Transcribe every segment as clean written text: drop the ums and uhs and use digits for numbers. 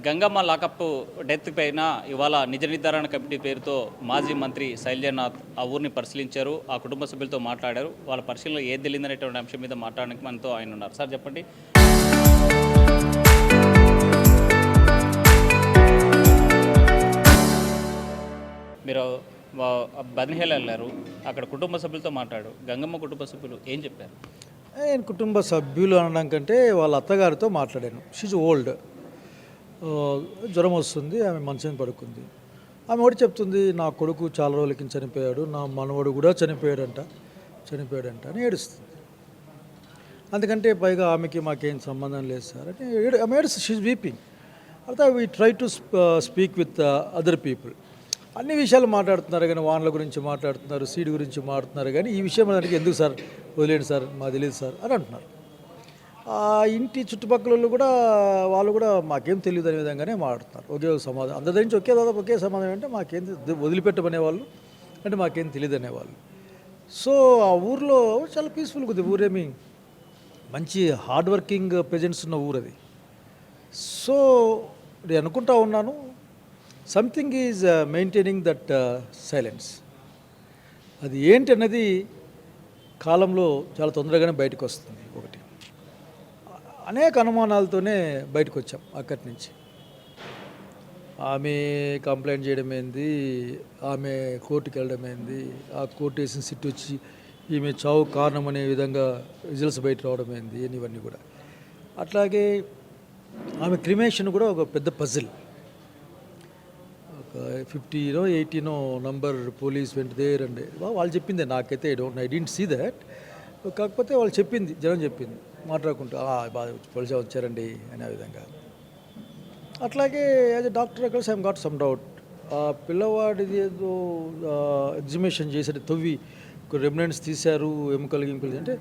Gangamma lockup death పైన ఇవాళ నిజ నిర్ధారణ కమిటీ పేరుతో మాజీ మంత్రి శైలజనాథ్ ఆ ఊరిని పరిశీలించారు. ఆ కుటుంబ సభ్యులతో మాట్లాడారు. వాళ్ళ పరిశీలనలో ఏది తెలియదనేటువంటి అంశం మీద మాట్లాడడానికి మనతో ఆయన ఉన్నారు. సార్ చెప్పండి. మీరు బద్నిహేళ వెళ్ళారు, అక్కడ కుటుంబ సభ్యులతో మాట్లాడు. గంగమ్మ కుటుంబ సభ్యులు ఏం చెప్పారు? నేను కుటుంబ సభ్యులు అనడం కంటే వాళ్ళ అత్తగారితో మాట్లాడాను. షీజ్ ఓల్డ్, జ్వరం వస్తుంది, ఆమె మంచం పడుకుంది. ఆమె ఒకటి చెప్తుంది, నా కొడుకు చాలా రోజులకి చనిపోయాడు, నా మనవడు కూడా చనిపోయాడంట అని ఏడుస్తుంది. అందుకంటే పైగా ఆమెకి మాకేం సంబంధం లేదు సార్ అంటే ఆమె ఏడుస్తుంది. She's weeping. అయితే we try to speak with other people. అన్ని విషయాలు మాట్లాడుతున్నారు కానీ వానల గురించి మాట్లాడుతున్నారు, సీడ్ గురించి మాట్లాడుతున్నారు, కానీ ఈ విషయం దానికి ఎందుకు సార్ వదిలేండి సార్, మాకు తెలియదు సార్ అని అంటున్నారు. ఆ ఇంటి చుట్టుపక్కల కూడా వాళ్ళు కూడా మాకేం తెలియదు అనే విధంగానే మాట్లాడుతున్నారు. ఒకే ఒక సమాధానం, అందరి నుంచి ఒకే సమాధానం అంటే మాకేం వదిలిపెట్టమనేవాళ్ళు, అంటే మాకేం తెలియదు అనేవాళ్ళు. సో ఆ ఊర్లో చాలా పీస్ఫుల్గా ఉంది. ఊరేమి మంచి హార్డ్ వర్కింగ్ ప్రెజెంట్స్ ఉన్న ఊరు అది. సో నేను అనుకుంటా ఉన్నాను, something is maintaining that silence. అది ఏంటి అన్నది కాలంలో చాలా తొందరగానే బయటకు వస్తుంది. ఒకటి అనేక అనుమానాలతోనే బయటకు వచ్చాం అక్కడి నుంచి. ఆమె కంప్లైంట్ చేయడం ఏంది, ఆమె కోర్టుకి వెళ్ళడం ఏంది, ఆ కోర్టు వేసిన సిట్ వచ్చి ఈమె చావు కారణం అనే విధంగా రిజల్ట్స్ బయట రావడం ఏంది, ఇవన్నీ కూడా. అట్లాగే ఆమె క్రిమేషన్ కూడా ఒక పెద్ద పజిల్. 50 80 నంబర్ పోలీస్ వెంట దేర్ అండి వాళ్ళు చెప్పిందే, నాకైతే ఐ డింట్ సీ దట్. కాకపోతే వాళ్ళు చెప్పింది, జనం చెప్పింది మాట్లాడుకుంటూ బాగా పోలీసు వచ్చారండి అనే విధంగా. అట్లాగే యాజ్ ఎ డాక్టర్ అక్కడ ఐఎమ్ గాట్ సమ్ డౌట్. ఆ పిల్లవాడిది ఏదో ఎగ్జిబిషన్ చేసేది తవ్వి రెమినెంట్స్ తీశారు, ఎముకలు అంటే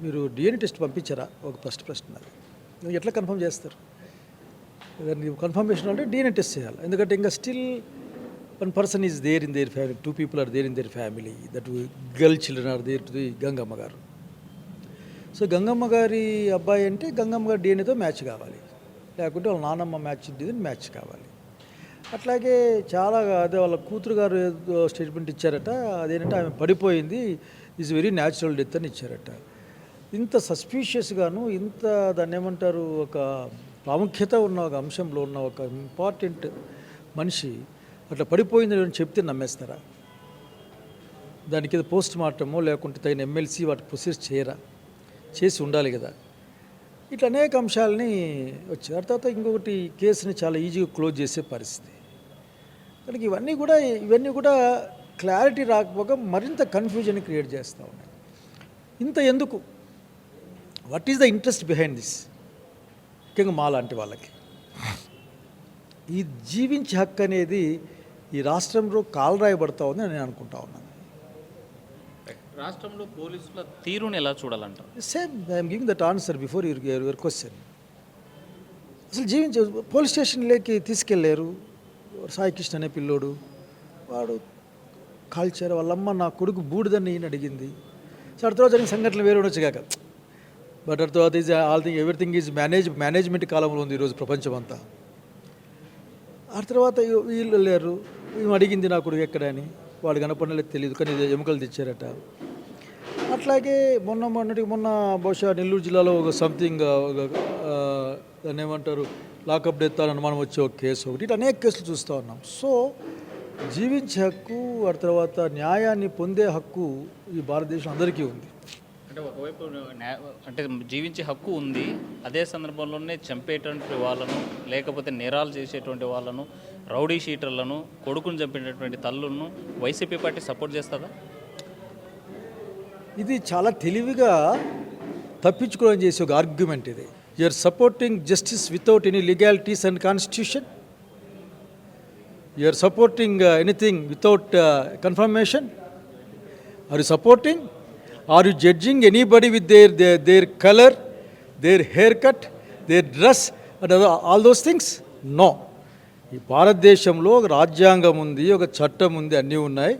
మీరు డిఎన్ఏ టెస్ట్ పంపించారా? ఒక ఫస్ట్ ప్రశ్న. అది ఎట్లా కన్ఫర్మ్ చేస్తారు? దాన్ని కన్ఫర్మేషన్ అంటే డిఎన్ఏ టెస్ట్ చేయాలి. ఎందుకంటే ఇంకా still one person is there in their family, 2 people are there in their family, that girl children are there to the గంగమ్మ గారు. సో గంగమ్మ గారి అబ్బాయి అంటే గంగమ్మ గారి డిఎన్ఏతో మ్యాచ్ కావాలి, లేకుంటే వాళ్ళ నాన్నమ్మ మ్యాచ్ కావాలి. అట్లాగే చాలా అదే వాళ్ళ కూతురు గారు ఏదో స్టేట్మెంట్ ఇచ్చారట, అదేంటంటే ఆమె పడిపోయింది, ఈజ్ వెరీ న్యాచురల్ డెత్ అని ఇచ్చారట. ఇంత సస్పీషియస్గాను, ఇంత దాన్ని ఏమంటారు, ఒక ప్రాముఖ్యత ఉన్న ఒక అంశంలో ఉన్న ఒక ఇంపార్టెంట్ మనిషి అట్లా పడిపోయిందని చెప్తే నమ్మేస్తారా? దానికి ఏదో పోస్ట్ మార్టమో లేకుంటే తగిన ఎమ్మెల్సీ వాటి ప్రొసెస్ చేసి ఉండాలి కదా. ఇట్లా అనేక అంశాలని వచ్చాయి. ఆ తర్వాత ఇంకొకటి కేసుని చాలా ఈజీగా క్లోజ్ చేసే పరిస్థితి. కనుక ఇవన్నీ కూడా క్లారిటీ రాకపోగా మరింత కన్ఫ్యూజన్ క్రియేట్ చేస్తూ ఉన్నాయి. ఇంత ఎందుకు? What is the interest behind this? ముఖ్యంగా మా లాంటి వాళ్ళకి ఈ జీవించే హక్కు అనేది ఈ రాష్ట్రంలో కాలరాయబడతా ఉందని నేను అనుకుంటా ఉన్నాను. రాష్ట్రంలో పోలీసుల తీరుని ఎలా చూడాలంట? Same I'm giving that answer before your question. అసలు పోలీస్ స్టేషన్లోకి తీసుకెళ్ళారు. సాయి కృష్ణ అనే పిల్లోడు, వాడు కాల్చారు. వాళ్ళమ్మ నా కొడుకు బూడిదని ఈయన అడిగింది. సో ఆ తర్వాత జరిగిన సంఘటనలు వేరే ఉండొచ్చు కాక, బట్ ఆ తర్వాత ఈజ్ ఎవ్రీథింగ్ ఈజ్ మేనేజ్మెంట్ కాలంలో ఉంది ఈరోజు ప్రపంచం అంతా. ఆ తర్వాత వీళ్ళు వెళ్ళారు, ఈమె అడిగింది నా కొడుకు ఎక్కడ అని, వాడు కనపడలేదు తెలియదు, కానీ ఎముకలు తెచ్చారట. అట్లాగే మొన్న బహుశా నెల్లూరు జిల్లాలో ఒక సంథింగ్ దాన్ని ఏమంటారు, లాకప్ డెత్ అని అనుమానం వచ్చే ఒక కేసు ఒకటి. ఇట్లా అనేక కేసులు చూస్తూ ఉన్నాం. సో జీవించే హక్కు, ఆ తర్వాత న్యాయాన్ని పొందే హక్కు ఈ భారతదేశం అందరికీ ఉంది. అంటే ఒకవైపు అంటే జీవించే హక్కు ఉంది, అదే సందర్భంలోనే చంపేటువంటి వాళ్ళను, లేకపోతే నేరాలు చేసేటువంటి వాళ్ళను, రౌడీ షీటర్లను, కొడుకును చంపేటటువంటి తల్లులను వైసీపీ పార్టీ సపోర్ట్ చేస్తుందా? ఇది చాలా తెలివిగా తప్పించుకోవడం చేసే ఒక ఆర్గ్యుమెంట్ ఇది. You're supporting justice without any legalities and constitution. You're supporting anything without confirmation. Are you supporting? Are you judging anybody with their color, their haircut, their dress and all those things? No. ఈ భారతదేశంలో ఒక రాజ్యాంగం ఉంది, ఒక చట్టం ఉంది, అన్నీ ఉన్నాయి.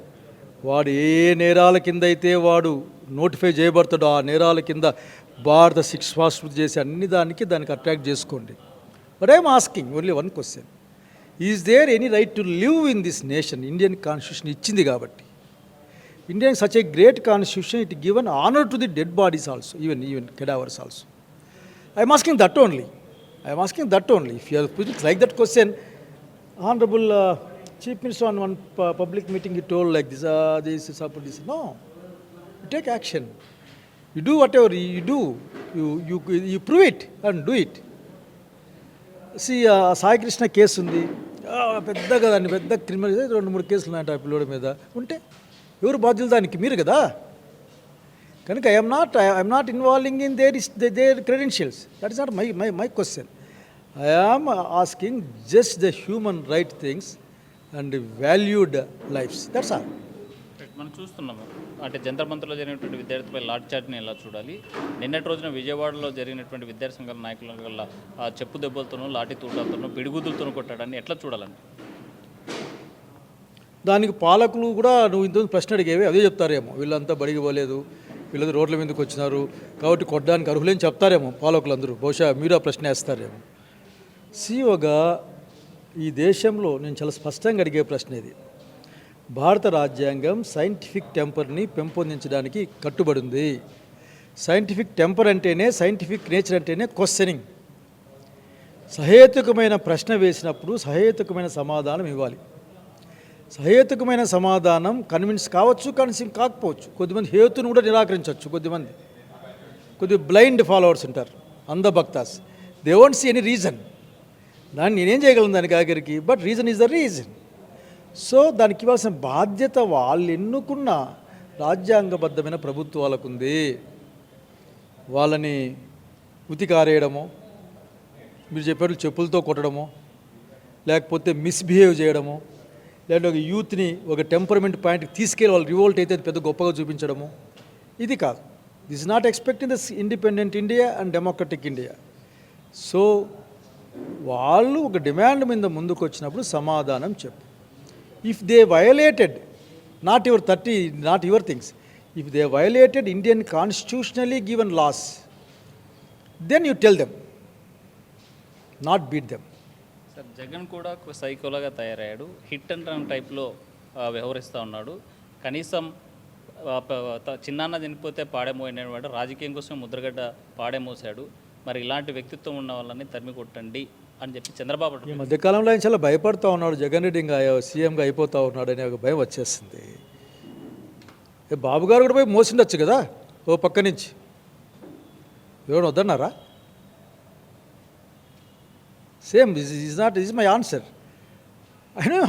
వాడు ఏ నేరాల కింద అయితే వాడు నోటిఫై చేయబడతాడో ఆ నేరాల కింద భారత శిక్షాస్మృతి చేసి దానికి అట్రాక్ట్ చేసుకోండి. But I'm asking only one question, is there any right to live in this nation? Indian constitution ఇచ్చింది కాబట్టి, Indian such a great constitution, it given honour to the dead bodies also, even cadavers also. I'm asking that only. If you are putting like that question, Honorable Chief Minister on one public meeting he told like this is support this. No, you take action. You do whatever you do. You prove it and do it. See, Sai Krishna case ఉంది, పెద్దగా దాన్ని పెద్ద criminal 2-3 కేసులు ఉన్నాయంట ఆ పిల్లోడి మీద. ఉంటే ఎవరు బాధ్యులు దానికి? మీరు కదా. కనుక I'm not involving in their credentials. That is not my question. I am asking just the human right things and valued lifes. That's all. మనం చూస్తున్నాము అంటే జంతర్ మంతర్లో జరిగినటువంటి విద్యార్థిపై లాఠీ చార్జ్ని ఎలా చూడాలి? నిన్నటి రోజున విజయవాడలో జరిగినటువంటి విద్యార్థి సంఘాల నాయకుల వల్ల చెప్పు దెబ్బలతోనూ లాఠీ తూటాలతోనూ పిడుగుదులతోనూ కొట్టాడని ఎట్లా చూడాలండి? దానికి పాలకులు కూడా నువ్వు ఇంతకుముందు ప్రశ్న అడిగేవి అదే చెప్తారేమో, వీళ్ళంతా బడికి పోలేదు, వీళ్ళందరూ రోడ్ల మీదకి వచ్చినారు కాబట్టి కొట్టడానికి అర్హులేని చెప్తారేమో పాలకులందరూ. బహుశా మీరు ఆ ప్రశ్న వేస్తారేమో. సీఓగా ఈ దేశంలో నేను చాలా స్పష్టంగా అడిగే ప్రశ్న ఇది. భారత రాజ్యాంగం సైంటిఫిక్ టెంపర్ని పెంపొందించడానికి కట్టుబడింది. సైంటిఫిక్ టెంపర్ అంటేనే, సైంటిఫిక్ నేచర్ అంటేనే క్వశ్చనింగ్. సహేతుకమైన ప్రశ్న వేసినప్పుడు సహేతుకమైన సమాధానం ఇవ్వాలి. సహేతుకమైన సమాధానం కన్విన్స్ కావచ్చు, కన్విన్స్ కాకపోవచ్చు. కొద్దిమంది హేతును కూడా నిరాకరించవచ్చు. కొద్ది బ్లైండ్ ఫాలోవర్స్ ఉంటారు, అంధభక్తాస్. They won't see any reason. దాన్ని నేనేం చేయగలను దానికి ఆఖరికి? But reason is the reason. So దానికి ఇవ్వాల్సిన బాధ్యత వాళ్ళు ఎన్నుకున్న రాజ్యాంగబద్ధమైన ప్రభుత్వాలకు ఉంది. వాళ్ళని ఉతికారేయడమో, మీరు చెప్పేట్లు చెప్పులతో కొట్టడమో, లేకపోతే మిస్బిహేవ్ చేయడమో, లేదంటే ఒక యూత్ని ఒక టెంపర్మెంట్ పాయింట్కి తీసుకెళ్ళి వాళ్ళు రివోల్ట్ అయితే పెద్ద గొప్పగా చూపించడము, ఇది కాదు. This is not expecting this independent India and democratic India. So వాళ్ళు ఒక డిమాండ్ మీద ముందుకు వచ్చినప్పుడు సమాధానం చెప్పు. If they violated not your things, if they violated Indian constitutionally given laws, then you tell them, not beat them. Sir, Jagan కూడా ఒక సైకోలాగా తయారయ్యాడు. హిట్ అండ్ రన్ టైప్లో వ్యవహరిస్తూ ఉన్నాడు. కనీసం చిన్నాన్న చనిపోతే పాడేమోయినవాడు, రాజకీయం కోసం ముద్రగడ్డ పాడేమోసాడు. మరి ఇలాంటి వ్యక్తిత్వం ఉన్న వాళ్ళని తరిమి కొట్టండి అని చెప్పి చంద్రబాబు ఈ మధ్యకాలంలో ఆయన చాలా భయపడుతూ ఉన్నాడు. జగన్ రెడ్డి ఇంకా సీఎంగా అయిపోతూ ఉన్నాడు అనే ఒక భయం వచ్చేస్తుంది. బాబు గారు కూడా పోయి మోసిండొచ్చు కదా ఓ పక్క నుంచి. ఎవరు వద్దన్నారా? Same is my answer.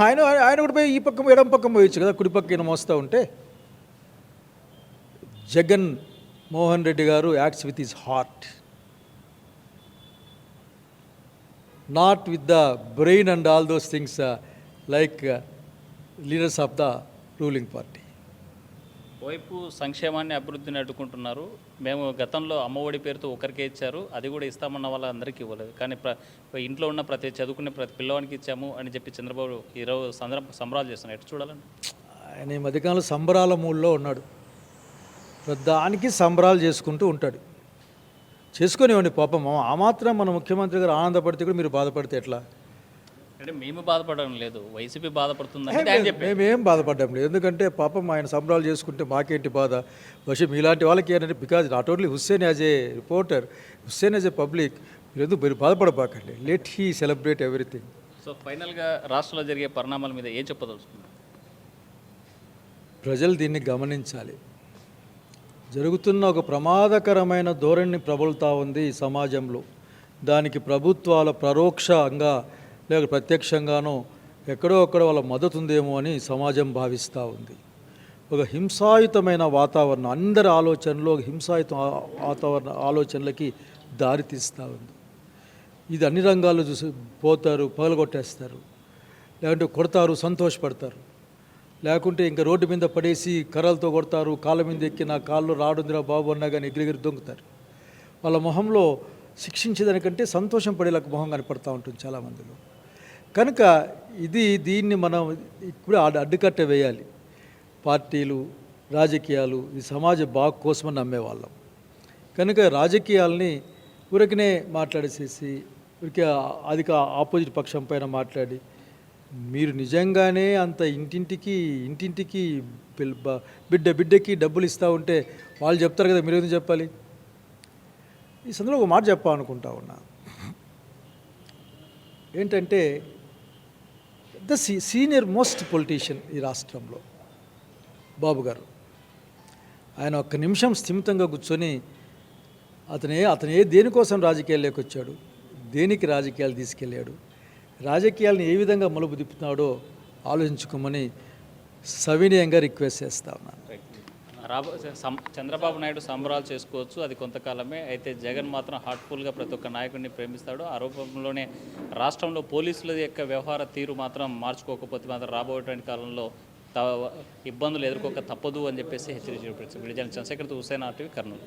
ఆయన కూడా పోయి ఈ పక్క ఎడం పక్కన పోయొచ్చు కదా, కుడి పక్క ఈయన మోస్తూ ఉంటే. జగన్ మోహన్ రెడ్డి గారు acts with his heart, not with the brain and all those things like leaders of the ruling party. వైపు సంక్షేమాన్ని అభివృద్ధిని అడ్డుకుంటున్నారు. మేము గతంలో అమ్మఒడి పేరుతో ఒకరికే ఇచ్చారు, అది కూడా ఇస్తామన్న వాళ్ళందరికీ ఇవ్వలేదు. కానీ ఇంట్లో ఉన్న చదువుకునే ప్రతి పిల్లవానికి ఇచ్చాము అని చెప్పి చంద్రబాబు ఈరోజు సంబరాలు చేస్తున్నారు. ఎట్లా చూడాలండి? ఆయన ఈ మధ్యకాలంలో సంబరాల మూడ్లో ఉన్నాడు. దానికి సంబరాలు చేసుకుంటూ ఉంటాడు. చేసుకునేవాడిని పాపం. ఆ మాత్రం మన ముఖ్యమంత్రి గారు ఆనందపడితే కూడా మీరు బాధపడితే ఎట్లా? అంటే మేము బాధపడడం లేదు, వైసీపీ బాధపడుతుంది. మేమేం బాధపడడం లేదు, ఎందుకంటే పాపం ఆయన సంబరాలు చేసుకుంటే మాకేంటి బాధ? బహుశా మీలాంటి వాళ్ళకి ఏంటంటే, because not only Hussain as a reporter, Hussain as a public, మీరు బాధపడబాకండి. Let he celebrate everything. So ఫైనల్గా రాష్ట్రంలో జరిగే పరిణామాల మీద ఏం చెప్పదలుచుకున్నారు? ప్రజలు దీన్ని గమనించాలి. జరుగుతున్న ఒక ప్రమాదకరమైన ధోరణిని ప్రబలుతూ ఉంది ఈ సమాజంలో. దానికి ప్రభుత్వాల పరోక్షంగా లేక ప్రత్యక్షంగానో ఎక్కడో అక్కడ వాళ్ళ మద్దతు ఉందేమో అని సమాజం భావిస్తూ ఉంది. ఒక హింసాయుతమైన వాతావరణం, అందరి ఆలోచనలో హింసాయుత వాతావరణ ఆలోచనలకి దారితీస్తూ ఉంది. ఇది అన్ని రంగాల్లో చూసి పోతారు, పగలగొట్టేస్తారు, లేకుంటే కొడతారు, సంతోషపడతారు, లేకుంటే ఇంకా రోడ్డు మీద పడేసి కర్రలతో కొడతారు, కాళ్ళ మీద ఎక్కి నా కాళ్ళు రాడుందిరా బాబు అన్నా కానీ ఎగిరిగిరి దొంగతారు. వాళ్ళ మొహంలో శిక్షించేదానికంటే సంతోషం పడేలాగా మొహం కనపడుతూ ఉంటుంది చాలామందిలో. కనుక దీన్ని మనం ఇప్పుడు అడ్డుకట్ట వేయాలి. పార్టీలు, రాజకీయాలు ఈ సమాజ బాగు కోసమని నమ్మేవాళ్ళం. కనుక రాజకీయాలని ఊరకనే మాట్లాడేసేసి ఊరికే అది ఆపోజిట్ పక్షం పైన మాట్లాడి మీరు నిజంగానే అంత ఇంటింటికి బిడ్డకి డబ్బులు ఇస్తూ ఉంటే వాళ్ళు చెప్తారు కదా, మీరు ఎందుకు చెప్పాలి? ఈ సందర్భంలో ఒక మాట చెప్పాలనుకుంటా ఉన్నా. ఏంటంటే ద సీనియర్ మోస్ట్ పొలిటీషియన్ ఈ రాష్ట్రంలో బాబు గారు, ఆయన ఒక్క నిమిషం స్థిమితంగా కూర్చొని అతనే దేనికోసం రాజకీయాల్లోకి వచ్చాడు, దేనికి రాజకీయాలు తీసుకెళ్ళాడు, రాజకీయాలను ఏ విధంగా మలుపు తిప్పుతున్నాడో ఆలోచించుకోమని సవినయంగా రిక్వెస్ట్ చేస్తా ఉన్నాను. చంద్రబాబు నాయుడు సంబరాలు చేసుకోవచ్చు, అది కొంతకాలమే. అయితే జగన్ మాత్రం హార్ట్ఫుల్గా ప్రతి ఒక్క నాయకుడిని ప్రేమిస్తాడు. ఆ రూపంలోనే రాష్ట్రంలో పోలీసుల యొక్క వ్యవహార తీరు మాత్రం మార్చుకోకపోతే మాత్రం రాబోయేటువంటి కాలంలో ఇబ్బందులు ఎదుర్కోక తప్పదు అని చెప్పేసి హెచ్చరించారు. చంద్రశేఖర్, హుస్సేన్ RTV, కర్నూలు.